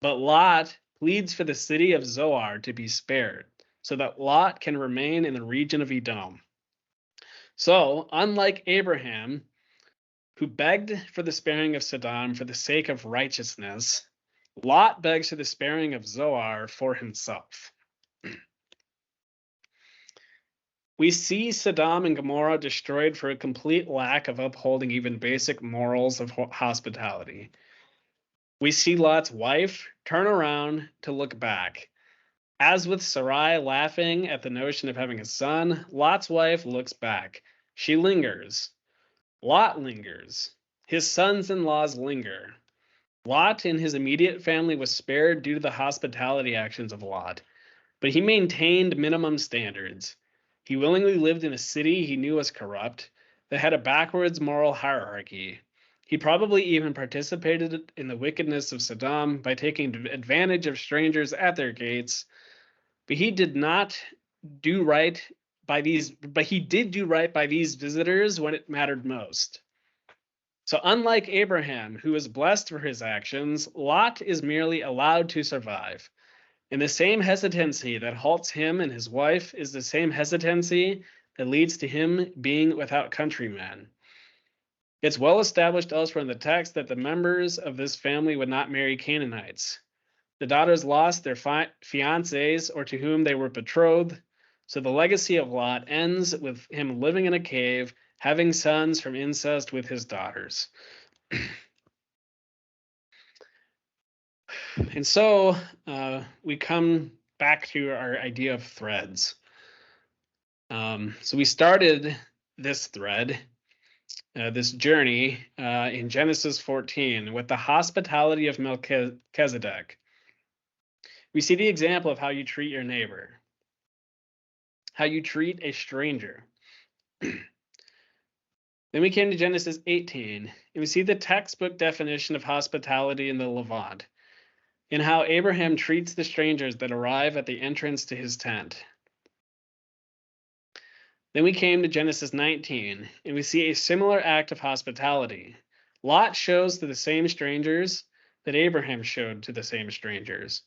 But Lot pleads for the city of Zoar to be spared, so that Lot can remain in the region of Edom. So, unlike Abraham, who begged for the sparing of Sodom for the sake of righteousness, Lot begs for the sparing of Zoar for himself. We see Sodom and Gomorrah destroyed for a complete lack of upholding even basic morals of hospitality. We see Lot's wife turn around to look back. As with Sarai laughing at the notion of having a son, Lot's wife looks back. She lingers. Lot lingers. His sons-in-laws linger. Lot and his immediate family was spared due to the hospitality actions of Lot, but he maintained minimum standards. He willingly lived in a city he knew was corrupt, that had a backwards moral hierarchy. He probably even participated in the wickedness of Sodom by taking advantage of strangers at their gates, but he did not do right by these, but he did do right by these visitors when it mattered most. So unlike Abraham, who was blessed for his actions, Lot is merely allowed to survive. And the same hesitancy that halts him and his wife is the same hesitancy that leads to him being without countrymen. It's well established elsewhere in the text that the members of this family would not marry Canaanites. The daughters lost their fiancés or to whom they were betrothed, so the legacy of Lot ends with him living in a cave, having sons from incest with his daughters. And so we come back to our idea of threads. So we started this thread, this journey in Genesis 14 with the hospitality of Melchizedek. We see the example of how you treat your neighbor, how you treat a stranger. Then we came to Genesis 18, and we see the textbook definition of hospitality in the Levant. in how Abraham treats the strangers that arrive at the entrance to his tent. Then we came to Genesis 19, and we see a similar act of hospitality. Lot shows to the same strangers that Abraham showed to the same strangers.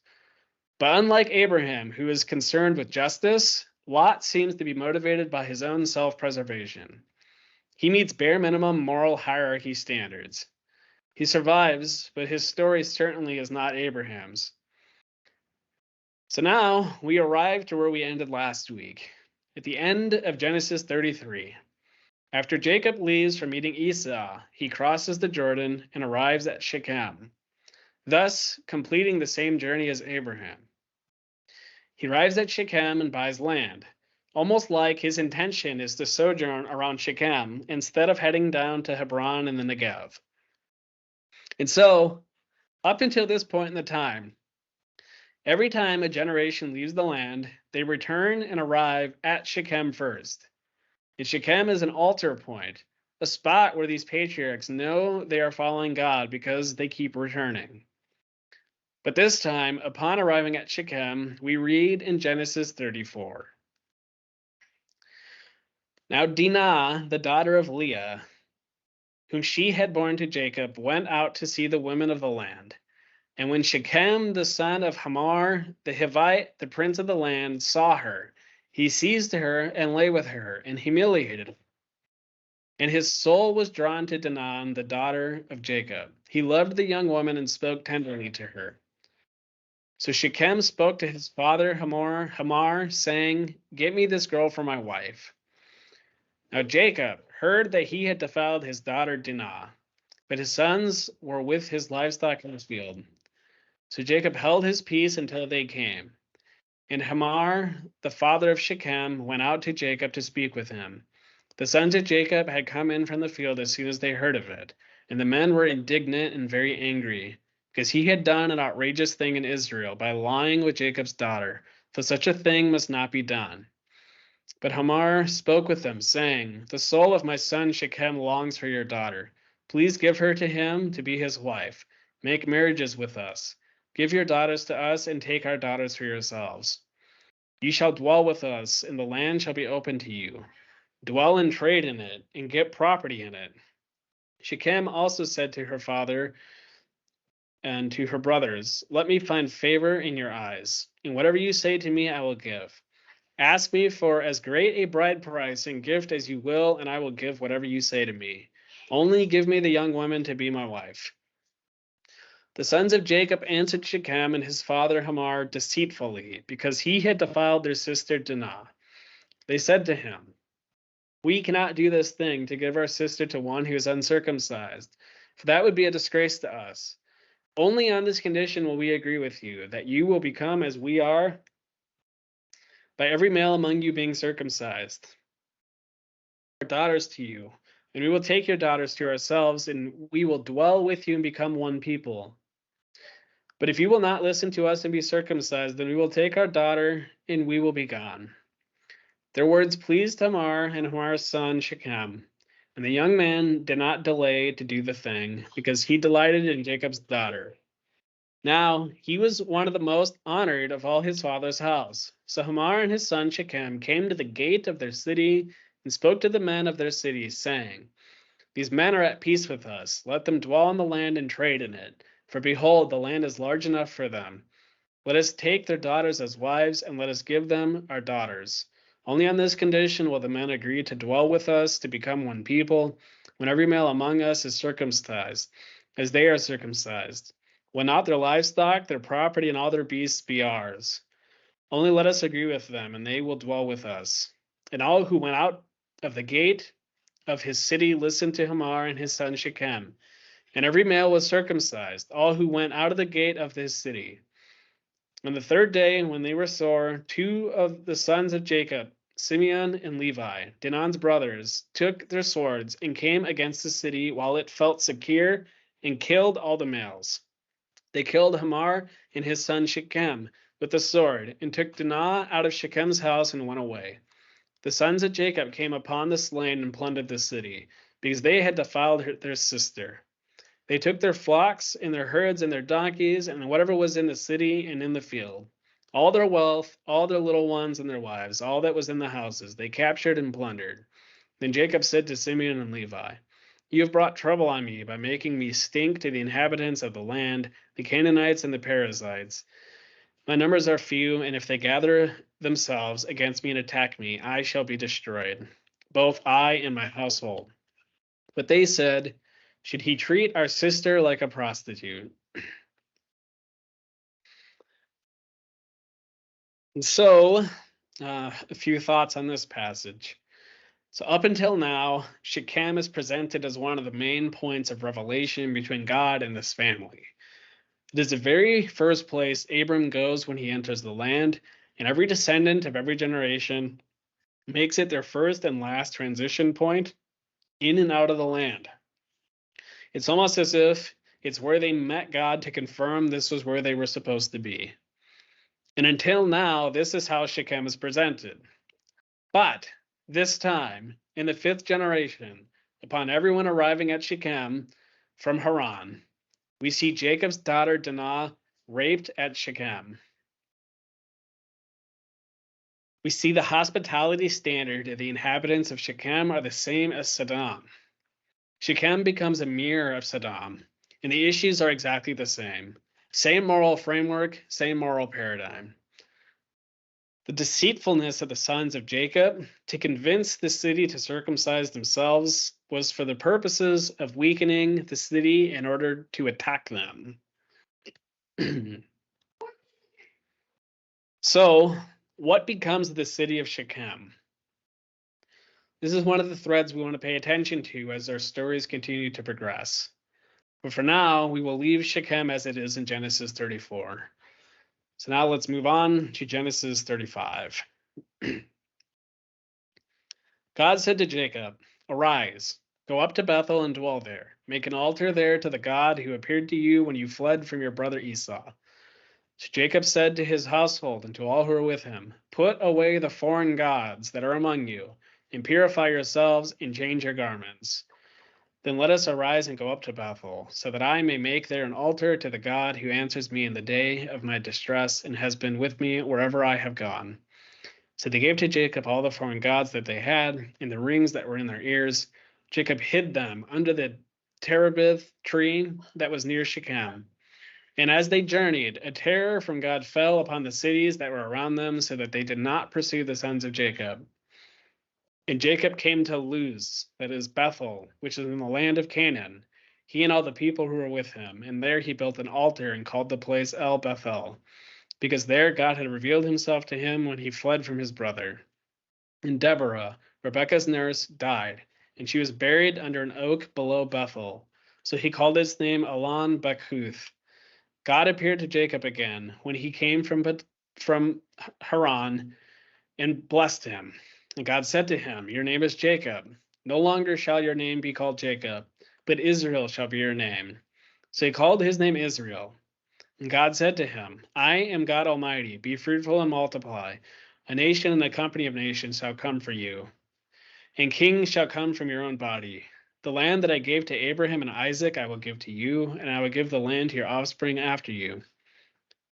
But unlike Abraham, who is concerned with justice, Lot seems to be motivated by his own self-preservation. He meets bare minimum moral hierarchy standards. He survives, but his story certainly is not Abraham's. So now we arrive to where we ended last week, at the end of Genesis 33. After Jacob leaves from meeting Esau, he crosses the Jordan and arrives at Shechem, thus completing the same journey as Abraham. He arrives at Shechem and buys land, almost like his intention is to sojourn around Shechem instead of heading down to Hebron in the Negev. And so, up until this point in the time, every time a generation leaves the land, they return and arrive at Shechem first. And Shechem is an altar point, a spot where these patriarchs know they are following God because they keep returning. But this time, upon arriving at Shechem, we read in Genesis 34. Now Dinah, the daughter of Leah, whom she had borne to Jacob, went out to see the women of the land. And when Shechem, the son of Hamor, the Hivite, the prince of the land, saw her, he seized her and lay with her and humiliated her. And his soul was drawn to Dinah, the daughter of Jacob. He loved the young woman and spoke tenderly to her. So Shechem spoke to his father Hamor, saying, "Get me this girl for my wife." Now Jacob heard that he had defiled his daughter Dinah, but his sons were with his livestock in his field. So Jacob held his peace until they came. And Hamor, the father of Shechem, went out to Jacob to speak with him. The sons of Jacob had come in from the field as soon as they heard of it, and the men were indignant and very angry, because he had done an outrageous thing in Israel by lying with Jacob's daughter, for such a thing must not be done. But Hamor spoke with them, saying, "The soul of my son Shechem longs for your daughter. Please give her to him to be his wife. Make marriages with us. Give your daughters to us, and take our daughters for yourselves. You shall dwell with us, and the land shall be open to you. Dwell and trade in it, and get property in it." Shechem also said to her father and to her brothers, "Let me find favor in your eyes, and whatever you say to me I will give. Ask me for as great a bride price and gift as you will, and I will give whatever you say to me. Only give me the young woman to be my wife." The sons of Jacob answered Shechem and his father Hamor deceitfully, because he had defiled their sister Dinah. They said to him, "We cannot do this thing to give our sister to one who is uncircumcised, for that would be a disgrace to us. Only on this condition will we agree with you, that you will become as we are, by every male among you being circumcised. Our daughters to you, and we will take your daughters to ourselves, and we will dwell with you and become one people. But if you will not listen to us and be circumcised, then we will take our daughter, and we will be gone." Their words pleased Hamor and Hamor's son Shechem, and the young man did not delay to do the thing, because he delighted in Jacob's daughter. Now he was one of the most honored of all his father's house. So Hamor and his son Shechem came to the gate of their city and spoke to the men of their city, saying, "These men are at peace with us. Let them dwell on the land and trade in it. For behold, the land is large enough for them. Let us take their daughters as wives, and let us give them our daughters. Only on this condition will the men agree to dwell with us, to become one people, when every male among us is circumcised, as they are circumcised. Will not their livestock, their property, and all their beasts be ours? Only let us agree with them, and they will dwell with us." And all who went out of the gate of his city listened to Hamor and his son Shechem. And every male was circumcised, all who went out of the gate of his city. On the third day, when they were sore, two of the sons of Jacob, Simeon and Levi, Dinah's brothers, took their swords and came against the city while it felt secure, and killed all the males. They killed Hamor and his son Shechem with the sword, and took Dinah out of Shechem's house and went away. The sons of Jacob came upon the slain and plundered the city, because they had defiled their sister. They took their flocks and their herds and their donkeys and whatever was in the city and in the field, all their wealth, all their little ones and their wives, all that was in the houses, they captured and plundered. Then Jacob said to Simeon and Levi, "You have brought trouble on me by making me stink to the inhabitants of the land, the Canaanites and the Perizzites. My numbers are few, and if they gather themselves against me and attack me, I shall be destroyed, both I and my household." But they said, "Should he treat our sister like a prostitute?" And so, a few thoughts on this passage. So up until now, Shechem is presented as one of the main points of revelation between God and this family. It is the very first place Abram goes when he enters the land, and every descendant of every generation makes it their first and last transition point in and out of the land. It's almost as if it's where they met God to confirm this was where they were supposed to be. And until now, this is how Shechem is presented. But this time, in the fifth generation, upon everyone arriving at Shechem from Haran, we see Jacob's daughter Dinah raped at Shechem. We see the hospitality standard of the inhabitants of Shechem are the same as Sodom. Shechem becomes a mirror of Sodom, and the issues are exactly the same. Same moral framework, same moral paradigm. The deceitfulness of the sons of Jacob to convince the city to circumcise themselves was for the purposes of weakening the city in order to attack them. So, what becomes of the city of Shechem? This is one of the threads we want to pay attention to as our stories continue to progress. But for now, we will leave Shechem as it is in Genesis 34. So now let's move on to Genesis 35. God said to Jacob, "Arise, go up to Bethel and dwell there. Make an altar there to the God who appeared to you when you fled from your brother Esau." So Jacob said to his household and to all who are with him, "Put away the foreign gods that are among you, and purify yourselves and change your garments. Then let us arise and go up to Bethel, so that I may make there an altar to the God who answers me in the day of my distress and has been with me wherever I have gone." So they gave to Jacob all the foreign gods that they had, and the rings that were in their ears. Jacob hid them under the terebinth tree that was near Shechem. And as they journeyed, a terror from God fell upon the cities that were around them, so that they did not pursue the sons of Jacob. And Jacob came to Luz, that is Bethel, which is in the land of Canaan, he and all the people who were with him. And there he built an altar and called the place El Bethel, because there God had revealed himself to him when he fled from his brother. And Deborah, Rebekah's nurse, died, and she was buried under an oak below Bethel. So he called its name Elon Bachuth. God appeared to Jacob again when he came from Haran and blessed him. And God said to him, "Your name is Jacob. No longer shall your name be called Jacob, but Israel shall be your name." So he called his name Israel. And God said to him, "I am God Almighty. Be fruitful and multiply. A nation and a company of nations shall come for you, and kings shall come from your own body. The land that I gave to Abraham and Isaac I will give to you, and I will give the land to your offspring after you."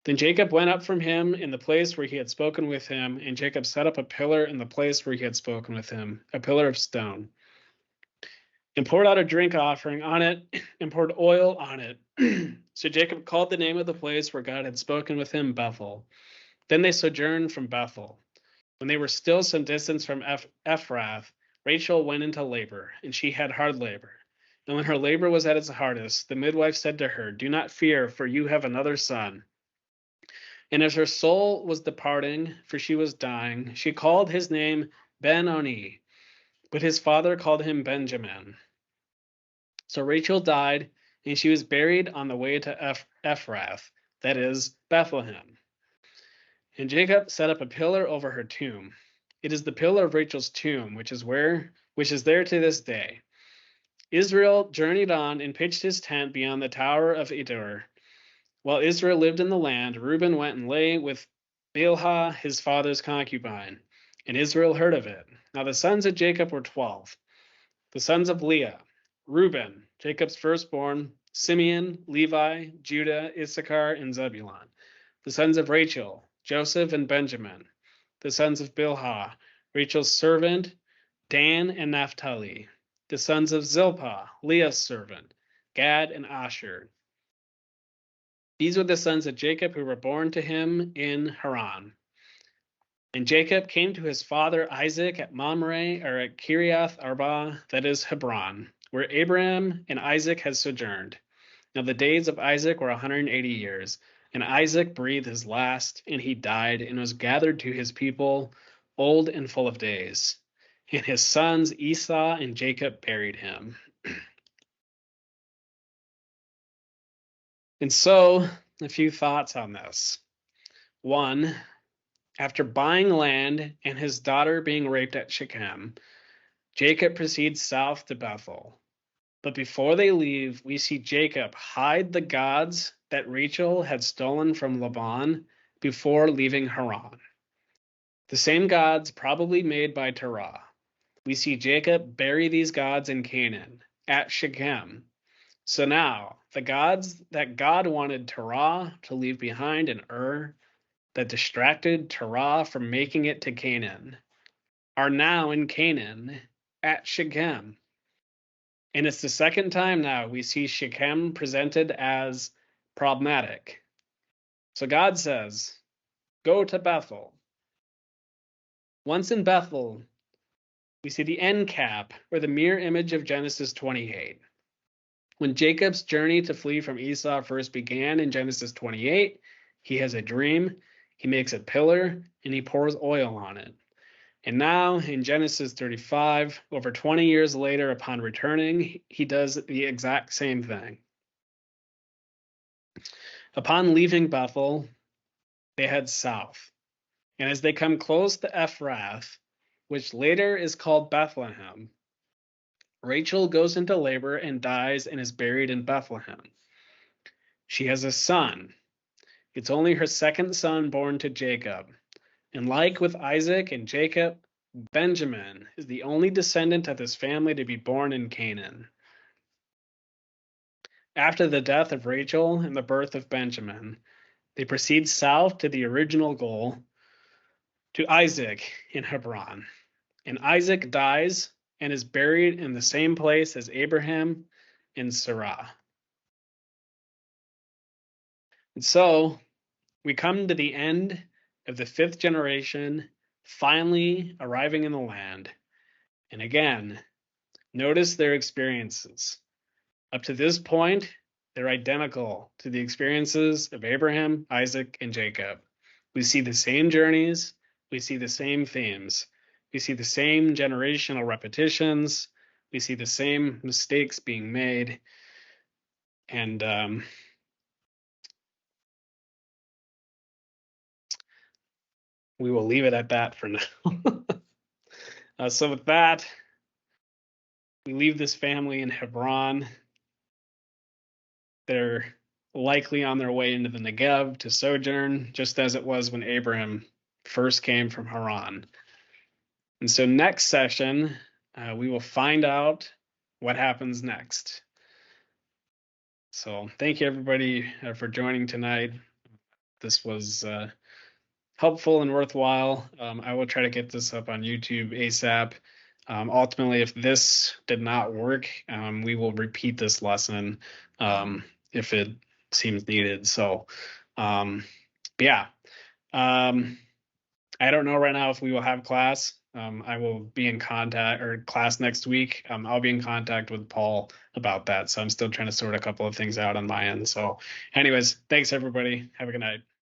Then Jacob went up from him in the place where he had spoken with him, and Jacob set up a pillar in the place where he had spoken with him, a pillar of stone, and poured out a drink offering on it, and poured oil on it. So Jacob called the name of the place where God had spoken with him Bethel. Then they sojourned from Bethel. When they were still some distance from Ephrath, Rachel went into labor, and she had hard labor. And when her labor was at its hardest, the midwife said to her, "Do not fear, for you have another son." And as her soul was departing, for she was dying, she called his name Ben-Oni, but his father called him Benjamin. So Rachel died, and she was buried on the way to Ephrath, that is, Bethlehem. And Jacob set up a pillar over her tomb. It is the pillar of Rachel's tomb, which is there to this day. Israel journeyed on and pitched his tent beyond the tower of Edur. While Israel lived in the land, Reuben went and lay with Bilhah, his father's concubine, and Israel heard of it. Now the sons of Jacob were 12. The sons of Leah: Reuben, Jacob's firstborn, Simeon, Levi, Judah, Issachar, and Zebulun. The sons of Rachel, Joseph and Benjamin. The sons of Bilhah, Rachel's servant, Dan and Naphtali. The sons of Zilpah, Leah's servant, Gad and Asher. These were the sons of Jacob who were born to him in Haran. And Jacob came to his father Isaac at Mamre, or at Kiriath Arba, that is Hebron, where Abraham and Isaac had sojourned. Now the days of Isaac were 180 years, and Isaac breathed his last, and he died, and was gathered to his people, old and full of days. And his sons Esau and Jacob buried him. And so, a few thoughts on this. One, after buying land and his daughter being raped at Shechem, Jacob proceeds south to Bethel. But before they leave, we see Jacob hide the gods that Rachel had stolen from Laban before leaving Haran. The same gods probably made by Terah. We see Jacob bury these gods in Canaan, at Shechem. So now, the gods that God wanted Terah to leave behind in Ur, that distracted Terah from making it to Canaan, are now in Canaan, at Shechem. And it's the second time now we see Shechem presented as problematic. So God says, go to Bethel. Once in Bethel, we see the end cap, or the mirror image of Genesis 28. When Jacob's journey to flee from Esau first began in Genesis 28, he has a dream, he makes a pillar, and he pours oil on it. And now in Genesis 35, over 20 years later, upon returning, he does the exact same thing. Upon leaving Bethel, they head south. And as they come close to Ephrath, which later is called Bethlehem, Rachel goes into labor and dies and is buried in Bethlehem. She has a son. It's only her second son born to Jacob. And like with Isaac and Jacob, Benjamin is the only descendant of this family to be born in Canaan. After the death of Rachel and the birth of Benjamin, they proceed south to the original goal, to Isaac in Hebron. And Isaac dies and is buried in the same place as Abraham in Sarah. And so we come to the end of the fifth generation, finally arriving in the land. And again, notice their experiences. Up to this point, they're identical to the experiences of Abraham, Isaac, and Jacob. We see the same journeys. We see the same themes. We see the same generational repetitions. We see the same mistakes being made. And we will leave it at that for now. So with that, we leave this family in Hebron. They're likely on their way into the Negev to sojourn, just as it was when Abraham first came from Haran. And so next session, we will find out what happens next. So thank you, everybody, for joining tonight. This was helpful and worthwhile. I will try to get this up on YouTube ASAP. Ultimately, if this did not work, we will repeat this lesson if it seems needed. So, yeah. I don't know right now if we will have class. I will be in contact, or class next week. I'll be in contact with Paul about that. So I'm still trying to sort a couple of things out on my end. So anyways, thanks everybody. Have a good night.